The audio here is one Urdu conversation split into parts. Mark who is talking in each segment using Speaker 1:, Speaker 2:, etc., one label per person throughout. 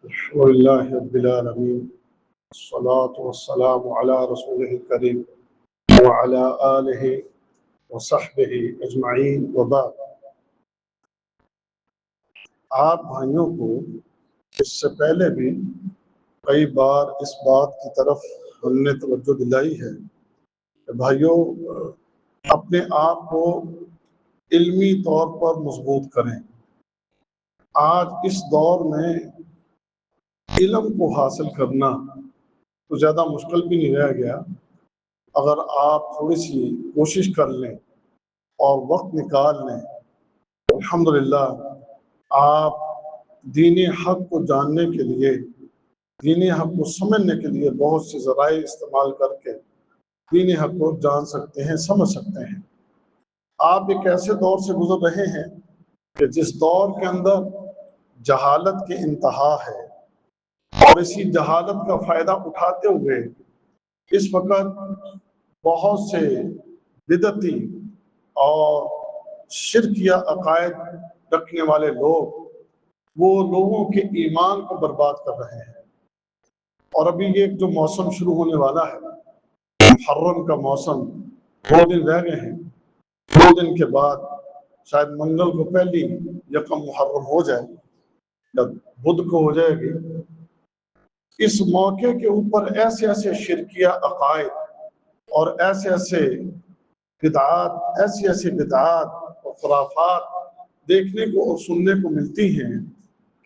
Speaker 1: الحمد لله رب العالمين والصلاة والسلام على رسوله الكريم وعلى آله وصحبه أجمعين وبعد. آپ بھائیوں کو اس سے پہلے بھی کئی بار اس بات کی طرف ہم نے توجہ دلائی ہے کہ بھائیوں اپنے آپ کو علمی طور پر مضبوط کریں. آج اس دور میں علم کو حاصل کرنا تو زیادہ مشکل بھی نہیں رہ گیا. اگر آپ تھوڑی سی کوشش کر لیں اور وقت نکال لیں تو الحمدللہ آپ دین حق کو جاننے کے لیے، دین حق کو سمجھنے کے لیے بہت سے ذرائع استعمال کر کے دین حق کو جان سکتے ہیں، سمجھ سکتے ہیں. آپ ایک ایسے دور سے گزر رہے ہیں کہ جس دور کے اندر جہالت کی انتہا ہے، اور اسی جہالت کا فائدہ اٹھاتے ہوئے اس وقت بہت سے بدعتی اور شرکیہ عقائد رکھنے والے لوگ وہ لوگوں کے ایمان کو برباد کر رہے ہیں. اور ابھی یہ جو موسم شروع ہونے والا ہے، محرم کا موسم، 2 دن رہ گئے ہیں. 2 دن کے بعد شاید منگل کو پہلی یکم محرم ہو جائے یا بدھ کو ہو جائے گی. اس موقع کے اوپر ایسے ایسے شرکیہ عقائد اور ایسے بدعات اور خرافات دیکھنے کو اور سننے کو ملتی ہیں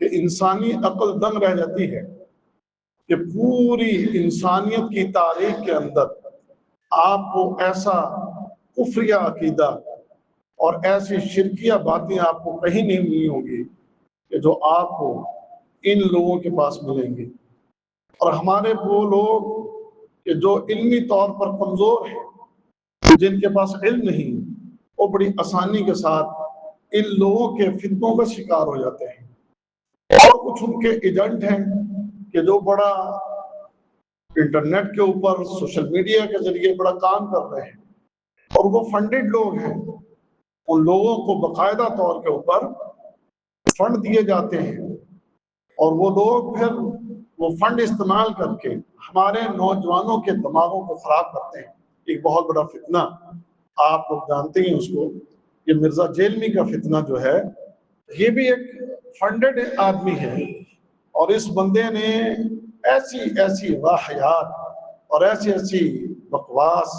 Speaker 1: کہ انسانی عقل دنگ رہ جاتی ہے کہ پوری انسانیت کی تاریخ کے اندر آپ کو ایسا کفریہ عقیدہ اور ایسی شرکیہ باتیں آپ کو کہیں نہیں ملی ہوں گی کہ جو آپ کو ان لوگوں کے پاس ملیں گے. اور ہمارے وہ لوگ کہ جو علمی طور پر کمزور ہیں، جن کے پاس علم نہیں، وہ بڑی آسانی کے ساتھ ان لوگوں کے فتنوں کا شکار ہو جاتے ہیں. اور کچھ ان کے ایجنٹ ہیں کہ جو بڑا انٹرنیٹ کے اوپر سوشل میڈیا کے ذریعے بڑا کام کر رہے ہیں، اور وہ فنڈڈ لوگ ہیں. ان لوگوں کو باقاعدہ طور کے اوپر فنڈ دیے جاتے ہیں، اور وہ لوگ پھر وہ فنڈ استعمال کر کے ہمارے نوجوانوں کے دماغوں کو خراب کرتے ہیں. ایک بہت بڑا فتنہ آپ لوگ جانتے ہیں اس کو، یہ مرزا جیلمی کا فتنہ جو ہے، یہ بھی ایک فنڈڈ آدمی ہے. اور اس بندے نے ایسی واحیات اور ایسی بکواس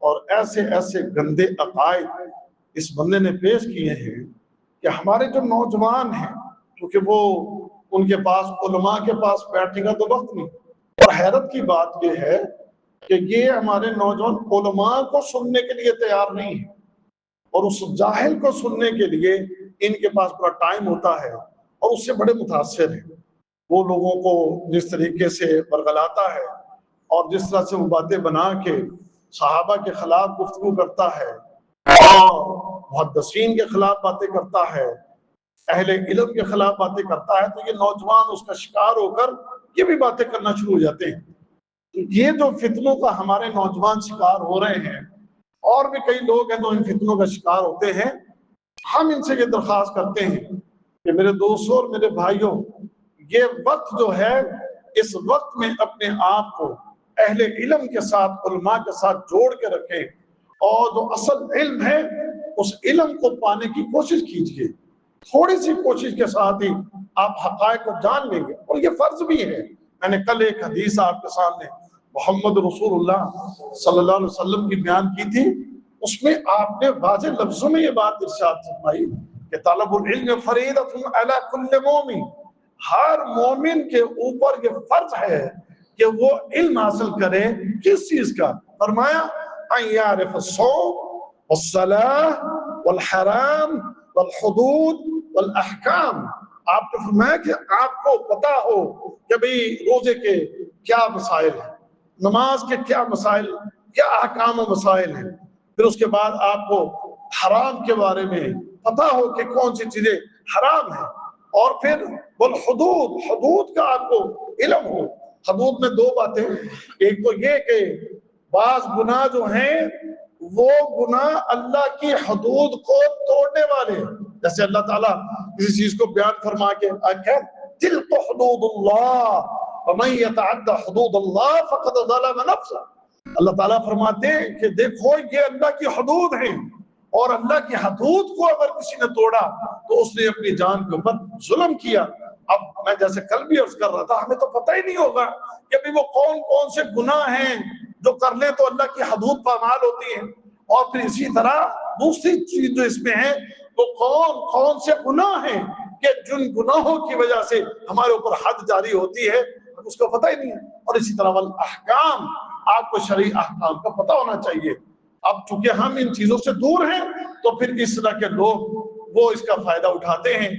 Speaker 1: اور ایسے گندے عقائد اس بندے نے پیش کیے ہیں کہ ہمارے جو نوجوان ہیں، کیونکہ وہ ان کے پاس علماء کے پاس بیٹھنے کا تو وقت نہیں. اور حیرت کی بات یہ ہے کہ یہ ہمارے نوجوان علماء کو سننے کے لیے تیار نہیں ہے، اور اس جاہل کو سننے کے لیے ان کے پاس بڑا ٹائم ہوتا ہے، اور اس سے بڑے متاثر ہیں. وہ لوگوں کو جس طریقے سے برگلاتا ہے اور جس طرح سے وہ باتیں بنا کے صحابہ کے خلاف گفتگو کرتا ہے اور محدثین کے خلاف باتیں کرتا ہے، اہل علم کے خلاف باتیں کرتا ہے، تو یہ نوجوان اس کا شکار ہو کر یہ بھی باتیں کرنا شروع ہو جاتے ہیں. یہ جو فتنوں کا ہمارے نوجوان شکار ہو رہے ہیں، اور بھی کئی لوگ ہیں جو ان فتنوں کا شکار ہوتے ہیں. ہم ان سے یہ درخواست کرتے ہیں کہ میرے دوستوں اور میرے بھائیوں، یہ وقت جو ہے، اس وقت میں اپنے آپ کو اہل علم کے ساتھ، علماء کے ساتھ جوڑ کے رکھیں، اور جو اصل علم ہے اس علم کو پانے کی کوشش کیجیے. تھوڑی سی کوشش کے ساتھ ہی آپ حقائق کو جان لیں گے، اور یہ فرض بھی ہے. میں نے کل ایک حدیث آپ کے سامنے محمد رسول اللہ صلی اللہ علیہ وسلم کی بیان کی تھی. اس میں آپ نے واضح لفظوں میں یہ بات ارشاد فرمائی کہ طالب العلم فریضۃ علی کل مومن، ہر مومن کے اوپر یہ فرض ہے کہ وہ علم حاصل کرے. کس چیز کا؟ فرمایا ان یعرف الصوم والصلاۃ والحرام والحدود والاحکام. آپ نے فرمایا کہ آپ کو پتا ہو کہ بھئی روزے کے کیا مسائل ہیں، نماز کے کیا مسائل، کیا احکام و مسائل ہیں. پھر اس کے بعد آپ کو حرام کے بارے میں پتا ہو کہ کون سی چیزیں حرام ہیں. اور پھر والحدود، حدود کا آپ کو علم ہو. حدود میں 2 باتیں، ایک تو یہ کہ بعض گناہ جو ہیں وہ گناہ اللہ کی حدود کو توڑنے والے، جیسے اللہ تعالیٰ کسی چیز کو بیان فرما کے تلک حدود اللہ ومن یتعد حدود اللہ فقد ظلم نفسہ۔ اللہ تعالیٰ فرماتے ہیں کہ دیکھو یہ اللہ کی حدود ہیں، اور اللہ کی حدود کو اگر کسی نے توڑا تو اس نے اپنی جان کے اوپر ظلم کیا۔ اب میں جیسے کل بھی عرض کر رہا تھا، ہمیں تو پتہ ہی نہیں ہوگا کہ بھی وہ کون کون سے گناہ ہیں جو کر لیں تو اللہ کی حدود پامال ہوتی ہیں، اور پھر اسی طرح دوسری چیز جو اس میں ہے وہ کون کون سے گناہ ہیں کہ جن گناہوں کی وجہ سے ہمارے اوپر حد جاری ہوتی ہے، اس کو پتہ ہی نہیں ہے۔ اور اسی طرح والاحکام، آپ کو شرعی احکام کا پتہ ہونا چاہیے۔ اب چونکہ ہم ان چیزوں سے دور ہیں تو پھر اس طرح کے لوگ وہ اس کا فائدہ اٹھاتے ہیں،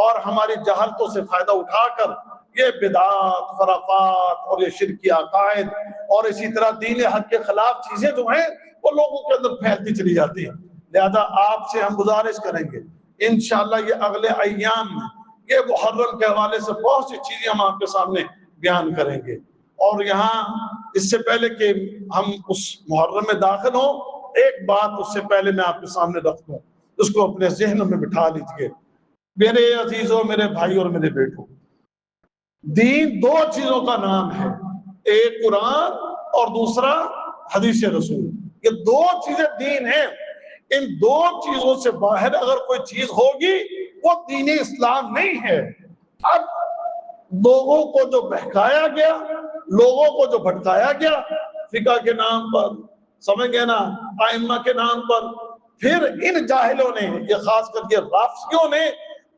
Speaker 1: اور ہماری جہالتوں سے فائدہ اٹھا کر یہ بدعات، خرافات اور یہ شرکی عقائد اور اسی طرح دین حق کے خلاف چیزیں جو ہیں وہ لوگوں کے اندر پھیلتی چلی جاتی ہیں۔ لہذا آپ سے ہم گزارش کریں گے انشاءاللہ یہ اگلے ایام میں یہ محرم کے حوالے سے بہت سی چیزیں ہم آپ کے سامنے بیان کریں گے۔ اور یہاں اس سے پہلے کہ ہم اس محرم میں داخل ہوں، ایک بات اس سے پہلے میں آپ کے سامنے رکھ دوں، اس کو اپنے ذہن میں بٹھا لیجئے۔ میرے عزیزوں، میرے بھائیوں اور میرے بیٹوں، دین دو چیزوں کا نام ہے، ایک قرآن اور دوسرا حدیث رسول۔ یہ دو چیزیں دین ہیں۔ ان دو چیزوں سے باہر اگر کوئی چیز ہوگی وہ دین اسلام نہیں ہے۔ اب لوگوں کو جو بہکایا گیا، لوگوں کو جو بھٹکایا گیا فقہ کے نام پر، سمجھ گئے نا، ائمہ کے نام پر، پھر ان جاہلوں نے، یہ خاص کر کے رافضیوں نے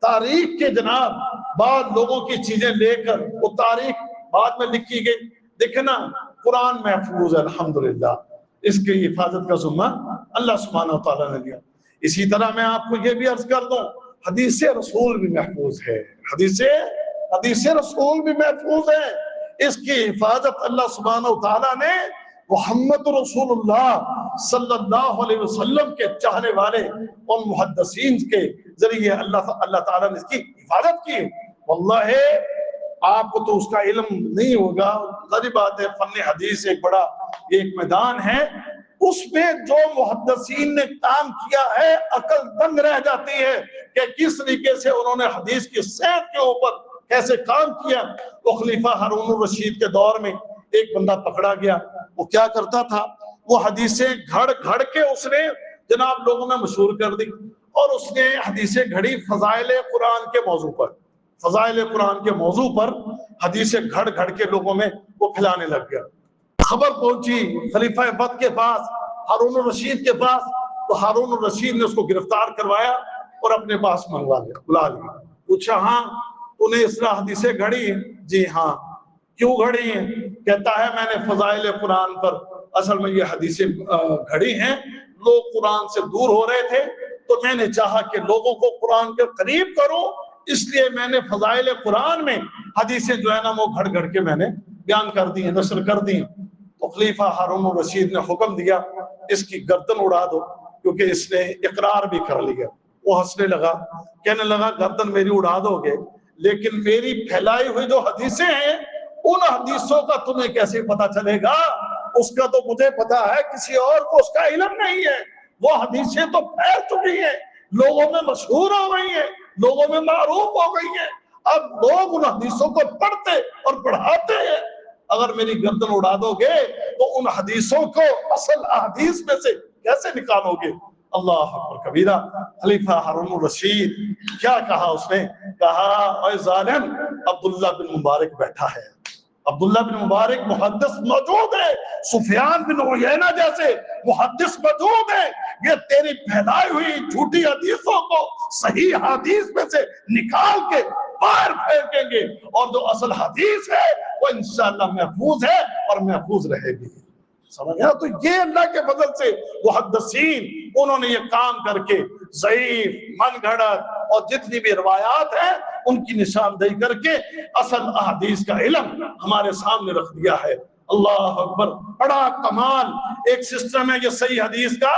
Speaker 1: تاریخ کے جناب بعد لوگوں کی چیزیں لے کر وہ تاریخ بعد میں لکھی گئی۔ دیکھنا قرآن محفوظ ہے الحمدللہ، اس کی حفاظت کا ذمہ اللہ سبحانہ وتعالیٰ نے لیا۔ اسی طرح میں آپ کو یہ بھی عرض کر دوں، حدیث رسول بھی محفوظ ہے، حدیث رسول بھی محفوظ ہے۔ اس کی حفاظت اللہ سبحانہ وتعالیٰ نے محمد رسول اللہ صلی اللہ علیہ وسلم کے چاہنے والے ان محدثین کے ذریعے اللہ تعالیٰ نے اس کی حفاظت کی۔ واللہ آپ کو تو اس کا علم نہیں ہوگا، ظاہر بات ہے، فن حدیث ایک بڑا ایک میدان ہے، اس میں جو محدثین نے کام کیا ہے عقل دنگ رہ جاتی ہے کہ کس طریقے سے انہوں نے حدیث کی صحت کے اوپر کیسے کام کیا۔ وہ خلیفہ ہارون الرشید کے دور میں ایک بندہ پکڑا گیا، وہ کیا کرتا تھا، وہ حدیثیں گھڑ گھڑ کے اس نے جناب لوگوں میں مشہور کر دی، اور اس نے حدیثیں گھڑی فضائل قرآن کے موضوع پر، فضائل قرآن کے موضوع پر حدیثیں گھڑ گھڑ کے لوگوں میں وہ پھیلانے لگ گیا۔ خبر پہنچی خلیفہ وقت کے پاس، ہارون الرشید کے پاس، تو ہارون الرشید نے اس کو گرفتار کروایا اور اپنے پاس منگوا لیا، بلا لیا۔ پوچھا ہاں تو نے اس طرح حدیثیں گھڑی ہیں؟ جی ہاں۔ کیوں گھڑی ہیں؟ کہتا ہے میں نے فضائل قرآن پر اصل میں یہ حدیثیں گھڑی ہیں، لوگ قرآن سے دور ہو رہے تھے تو میں نے چاہا کہ لوگوں کو قرآن کے قریب کروں، اس لیے میں نے فضائل قرآن میں حدیثیں جو ہے نا وہ گھڑ گھڑ کے میں نے بیان کر دی ہیں، نشر کر دی۔ تو خلیفہ ہارون الرشید نے حکم دیا اس کی گردن اڑا دو، کیونکہ اس نے اقرار بھی کر لیا۔ وہ ہنسنے لگا، کہنے لگا گردن میری اڑا دو گے، لیکن میری پھیلائی ہوئی جو حدیثیں ہیں ان حدیثوں کا تمہیں کیسے پتا چلے گا؟ اس کا تو مجھے پتا ہے، کسی اور کو اس کا علم نہیں ہے۔ وہ حدیثیں تو پھیل چکی ہیں، لوگوں میں مشہور ہو گئی ہیں، لوگوں میں معروف ہو گئی ہیں، اب لوگ ان حدیثوں کو پڑھتے اور پڑھاتے ہیں۔ اگر میری گردن اڑا دو گے تو ان حدیثوں کو اصل احادیث میں سے کیسے نکالو گے؟ اللہ اکبر کبیرہ۔ خلیفہ ہارون الرشید کیا کہا؟ اس نے کہا اے ظالم، عبداللہ بن مبارک بیٹھا ہے، عبداللہ بن مبارک محدث موجود ہے، سفیان بن عیینہ جیسے محدث موجود ہے، یہ تیری پھیلائی ہوئی جھوٹی حدیثوں کو صحیح حدیث میں سے نکال کے باہر پھینکیں گے، اور جو اصل حدیث ہے وہ انشاءاللہ محفوظ ہے اور محفوظ رہے گی۔ سمجھا؟ تو یہ اللہ کے فضل سے محدثین انہوں نے یہ کام کر کے ضعیف، من گھڑت اور جتنی بھی روایات ہیں ان کی نشاندہی کر کے اصل احادیث کا علم ہمارے سامنے رکھ دیا ہے۔ اللہ اکبر، بڑا کمال ایک سسٹم ہے یہ صحیح حدیث کا۔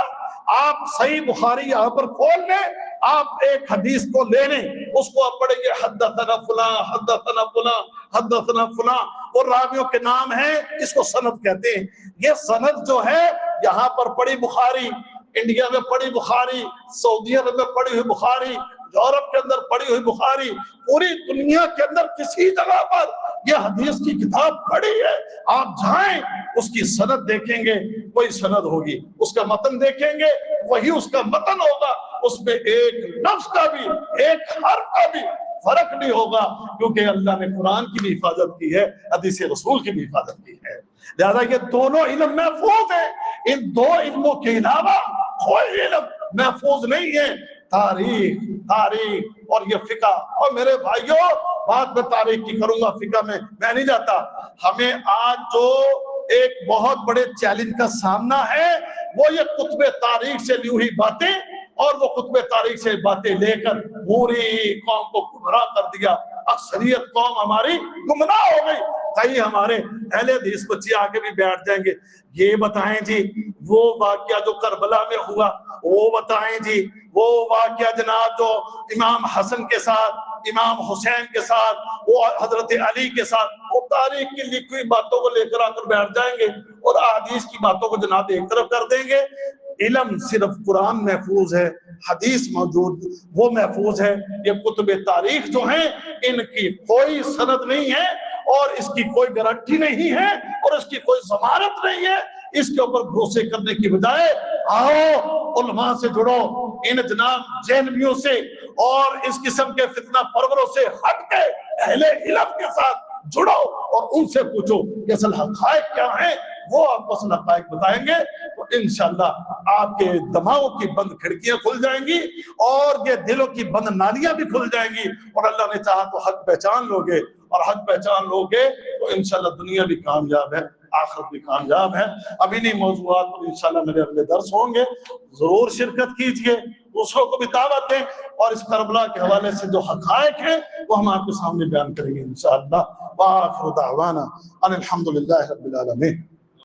Speaker 1: آپ صحیح بخاری یہاں پر کھول لیں، آپ ایک حدیث کو لے لیں، اس کو آپ پڑھیں گے حدثنا فلاں حدثنا فلاں حدثنا فلاں، اور راویوں کے نام ہیں، اس کو سند کہتے ہیں۔ یہ سند جو ہے یہاں پر پڑھی بخاری، انڈیا میں پڑھی بخاری، سعودی عرب میں پڑھی ہوئی بخاری، یورپ کے اندر پڑھی ہوئی بخاری پوری دنیا کے اندر کسی جگہ پر یہ حدیث کی کتاب پڑھی ہے، آپ جائیں اس کی سند دیکھیں گے کوئی سند ہوگی، اس کا متن دیکھیں گے وہی اس کا متن ہوگا، اس میں ایک لفظ کا بھی ایک حرف کا بھی فرق نہیں ہوگا، کیونکہ اللہ نے قرآن کی بھی حفاظت کی ہے، حدیث رسول کی بھی حفاظت کی ہے۔ لہذا یہ دونوں علم محفوظ ہیں، ان دو علموں کے علاوہ کوئی علم محفوظ نہیں ہے۔ تاریخ اور یہ فقہ، اور میرے بھائیوں بات میں تاریخ کی کروں گا، فقہ میں نہیں جاتا۔ ہمیں آج جو ایک بہت بڑے چیلنج کا سامنا ہے وہ یہ کتب تاریخ سے لی ہوئی باتیں، اور وہ کتب تاریخ سے باتیں لے کر پوری قوم کو گمراہ کر دیا، اکثریت قوم ہماری گمراہ ہو گئی۔ کئی ہمارے اہل حدیث بچے آگے بھی بیٹھ جائیں گے، یہ بتائیں جی وہ واقعہ جو کربلا میں ہوا، وہ بتائیں جی وہ واقعہ جناب جو امام حسن کے ساتھ، امام حسین کے ساتھ، وہ حضرت علی کے ساتھ، وہ تاریخ کی لکھی ہوئی باتوں کو لے کر آ کر بیٹھ جائیں گے اور احادیث کی باتوں کو جناب ایک طرف کر دیں گے۔ علم صرف قرآن محفوظ ہے، حدیث موجود وہ محفوظ ہے، یہ کتب تاریخ جو ہیں ان کی کوئی سند نہیں ہے اور اس کی کوئی گارنٹی نہیں ہے اور اس کی کوئی ضمانت نہیں ہے۔ اس کے اوپر بھروسے کرنے کی بجائے آؤ علماء سے جڑو، ان جناب جہنمیوں سے اور اس قسم کے فتنہ پروروں سے ہٹ کے اہل علم کے ساتھ جڑو اور ان سے پوچھو کہ اصل حقائق کیا ہیں، وہ آپ کو اصل حقائق بتائیں گے، تو انشاءاللہ آپ کے دماغوں کی بند کھڑکیاں کھل جائیں گی اور یہ دلوں کی بند نالیاں بھی کھل جائیں گی، اور اللہ نے چاہا تو حق پہچان لوگے، اور حق پہچان لوگے تو انشاءاللہ دنیا بھی کامیاب ہے، آخرت بھی کامیاب ہے۔ اب انہی موضوعات پر انشاءاللہ میرے اگلے درس ہوں گے، ضرور شرکت کیجئے، دوسروں کو بھی دعوت دیں، اور اس کربلا کے حوالے سے جو حقائق ہیں وہ ہم آپ کے سامنے بیان کریں گے انشاءاللہ۔ وآخر دعوانا ان الحمدللہ رب العالمین۔